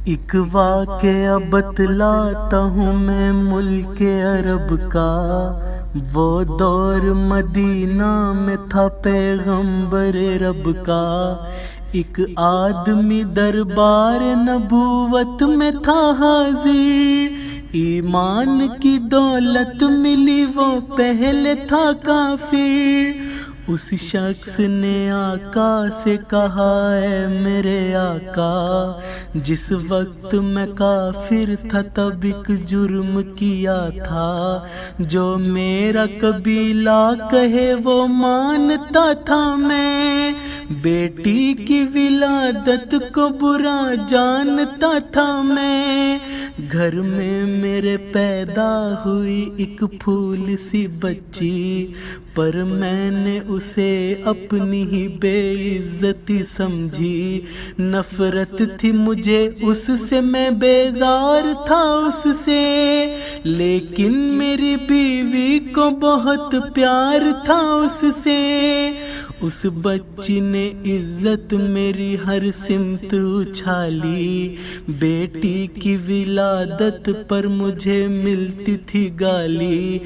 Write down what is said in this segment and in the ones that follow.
ایک واقعہ بتلاتا ہوں میں ملک عرب کا، وہ دور مدینہ میں تھا پیغمبر رب کا۔ ایک آدمی دربار نبوت میں تھا حاضر، ایمان کی دولت ملی وہ پہلے تھا کافر۔ اس شخص نے آقا سے کہا اے میرے آقا، جس وقت میں کافر تھا تب ایک جرم کیا تھا، جو میرا قبیلہ کہے وہ مانتا تھا میں، بیٹی کی ولادت کو برا جانتا تھا میں۔ گھر میں میرے پیدا ہوئی ایک پھول سی بچی، پر میں نے اسے اپنی ہی بے عزتی سمجھی۔ نفرت تھی مجھے اس سے، میں بیزار تھا اس سے، لیکن میری بیوی کو بہت پیار تھا اس سے۔ اس بچی نے عزت میری ہر سمت اچھالی، بیٹی کی ولادت پر مجھے ملتی تھی گالی۔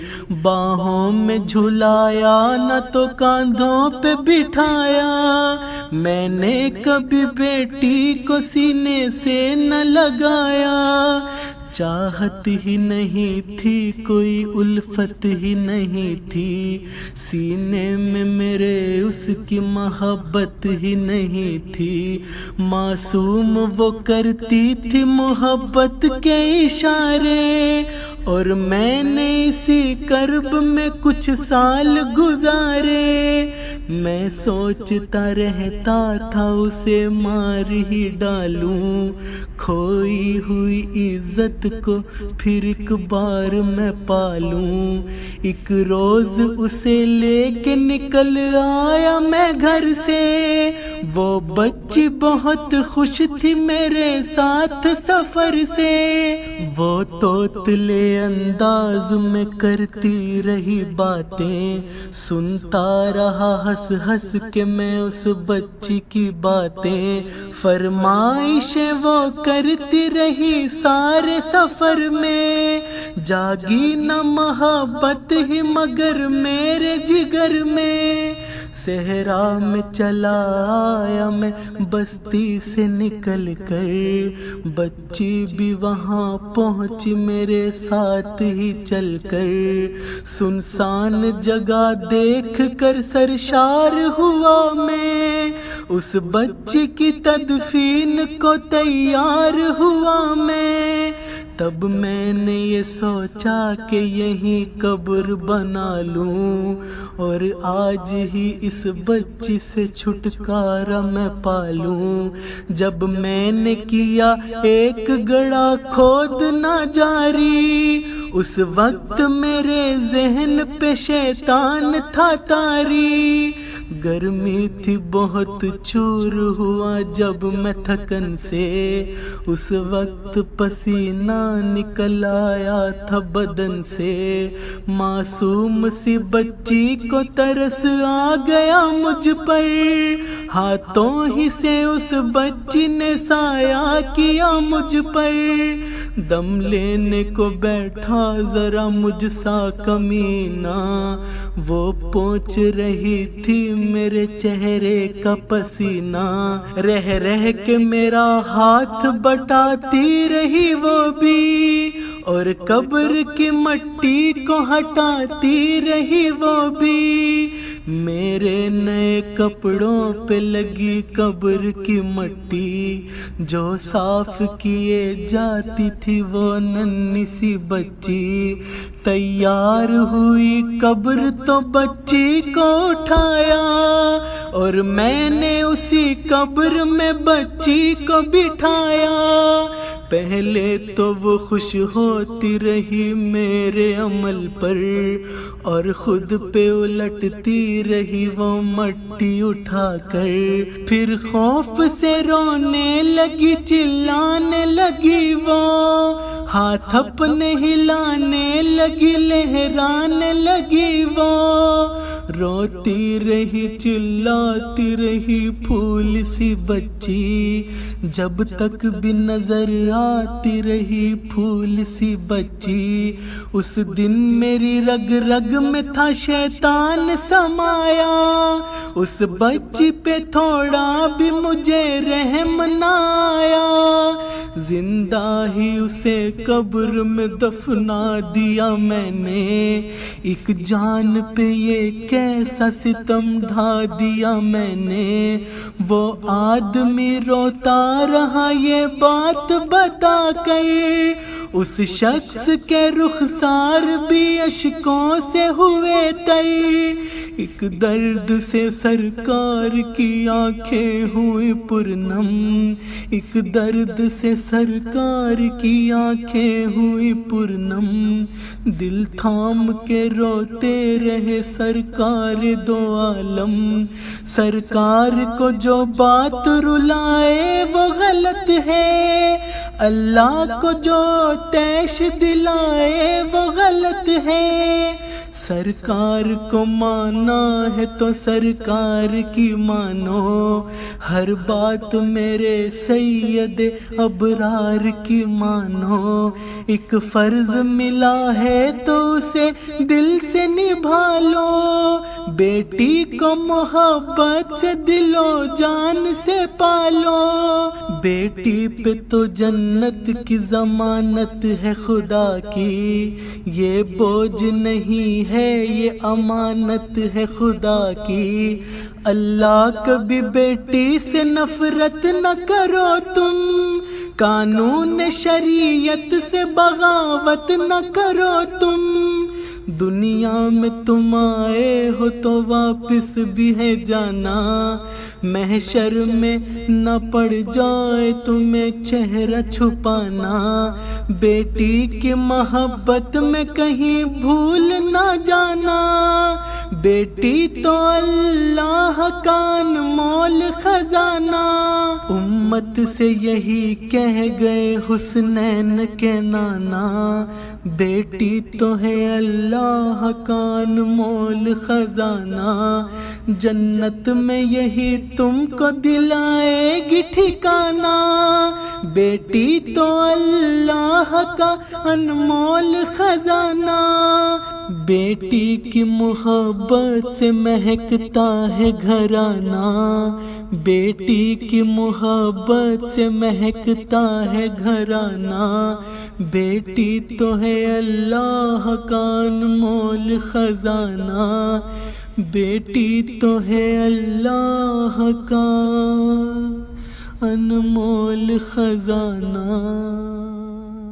باہوں میں جھلایا نہ تو کاندھوں پہ بٹھایا، میں نے کبھی بیٹی کو سینے سے نہ لگایا۔ چاہت ہی نہیں تھی کوئی الفت ہی نہیں تھی، سینے میں میرے اس کی محبت ہی نہیں تھی۔ معصوم وہ کرتی تھی محبت کے اشارے، اور میں نے اسی کرب میں کچھ سال گزارے۔ میں سوچتا رہتا تھا اسے مار ہی ڈالوں، کھوئی ہوئی عزت کو پھر ایک بار میں پالوں۔ ایک روز اسے لے کے نکل آیا میں گھر سے، وہ بچی بہت خوش تھی میرے ساتھ سفر سے۔ وہ توتلے انداز میں کرتی رہی باتیں، سنتا رہا ہنس ہنس کے میں اس بچی کی باتیں۔ فرمائشیں وہ کرتی رہی سارے سفر میں، جاگی نہ محبت ہی مگر میرے جگر میں۔ صحرا میں چلا آیا میں بستی سے نکل کر، بچی بھی وہاں پہنچی میرے ساتھ ہی چل کر۔ سنسان جگہ دیکھ کر سرشار ہوا میں، اس بچی کی تدفین کو تیار ہوا میں۔ تب میں نے یہ سوچا کہ یہیں قبر بنا لوں، اور آج ہی اس بچی سے چھٹکارا میں پالوں۔ جب میں نے کیا ایک گڑھا کھودنا جاری، اس وقت میرے ذہن پہ شیطان تھا طاری۔ گرمی تھی بہت چور ہوا جب میں تھکن سے، اس وقت پسینہ نکل آیا تھا بدن سے۔ معصوم سی بچی کو ترس آ گیا مجھ پر، ہاتھوں ہی سے اس بچی نے سایہ کیا مجھ پر۔ دم لینے کو بیٹھا ذرا مجھ سا کمینہ، وہ پوچھ رہی تھی میرے چہرے کا پسینہ۔ رہ رہ کے میرا ہاتھ بٹاتی رہی وہ بھی، اور قبر کی مٹی کو ہٹاتی رہی وہ بھی۔ میرے نئے کپڑوں پہ لگی قبر کی مٹی، جو صاف کیے جاتی تھی وہ ننھی سی بچی۔ تیار ہوئی قبر تو بچی کو اٹھایا، اور میں نے اسی قبر میں بچی کو بٹھایا۔ پہلے تو وہ خوش ہوتی رہی میرے عمل پر، اور خود پہ الٹتی رہی وہ مٹی اٹھا کر۔ پھر خوف سے رونے لگی چلانے لگی وہ، ہاتھ اپنے ہلانے لگی لہرانے لگی وہ۔ روتی رہی چلاتی رہی پھول سی بچی، جب تک بھی نظر آتی رہی پھول سی بچی۔ اس دن میری رگ رگ میں تھا شیطان سمایا، اس بچی پہ تھوڑا بھی مجھے رحم نہ آیا، زندہ ہی اسے قبر میں دفنا دیا میں نے، ایک جان پہ یہ کیسا ستم ڈھا دیا میں نے۔ وہ آدمی روتا رہا یہ بات بتا کر، اس شخص کے رخسار بھی اشکوں سے ہوئے تر، ایک درد سے سرکار کی آنکھیں ہوئی پرنم، ایک درد سے سرکار کی آنکھیں ہوئی پرنم، دل تھام کے روتے رہے سرکار دو عالم، سرکار کو جو بات رلائے وہ غلط ہے، اللہ کو جو ٹیش دلائے وہ غلط ہے، سرکار کو مانا ہے تو سرکار کی مانو، ہر بات میرے سید ابرار کی مانو، ایک فرض ملا ہے تو اسے دل سے نبھا لو، بیٹی کو محبت سے دل و جان سے پالو، بیٹی پہ تو جنت کی ضمانت ہے خدا کی، یہ بوجھ نہیں ہے یہ امانت ہے خدا کی، اللہ کبھی بیٹی سے نفرت نہ کرو تم، قانون شریعت سے بغاوت نہ کرو تم، دنیا میں تم آئے ہو تو واپس بھی ہے جانا، محشر میں نہ پڑ جائے تمہیں چہرہ چھپانا، بیٹی کی محبت میں کہیں بھول نہ جانا، بیٹی تو اللہ کا انمول خزانہ، امت سے یہی کہہ گئے حسنین کے نانا، بیٹی تو ہے اللہ کا انمول خزانہ، جنت میں یہی تم کو دلائے گی ٹھکانہ، بیٹی تو اللہ کا انمول خزانہ، بیٹی کی محبت سے مہکتا ہے گھرانہ، بیٹی کی محبت سے مہکتا ہے گھرانہ، بیٹی تو ہے اللہ کا انمول خزانہ، بیٹی تو ہے اللہ کا انمول خزانہ۔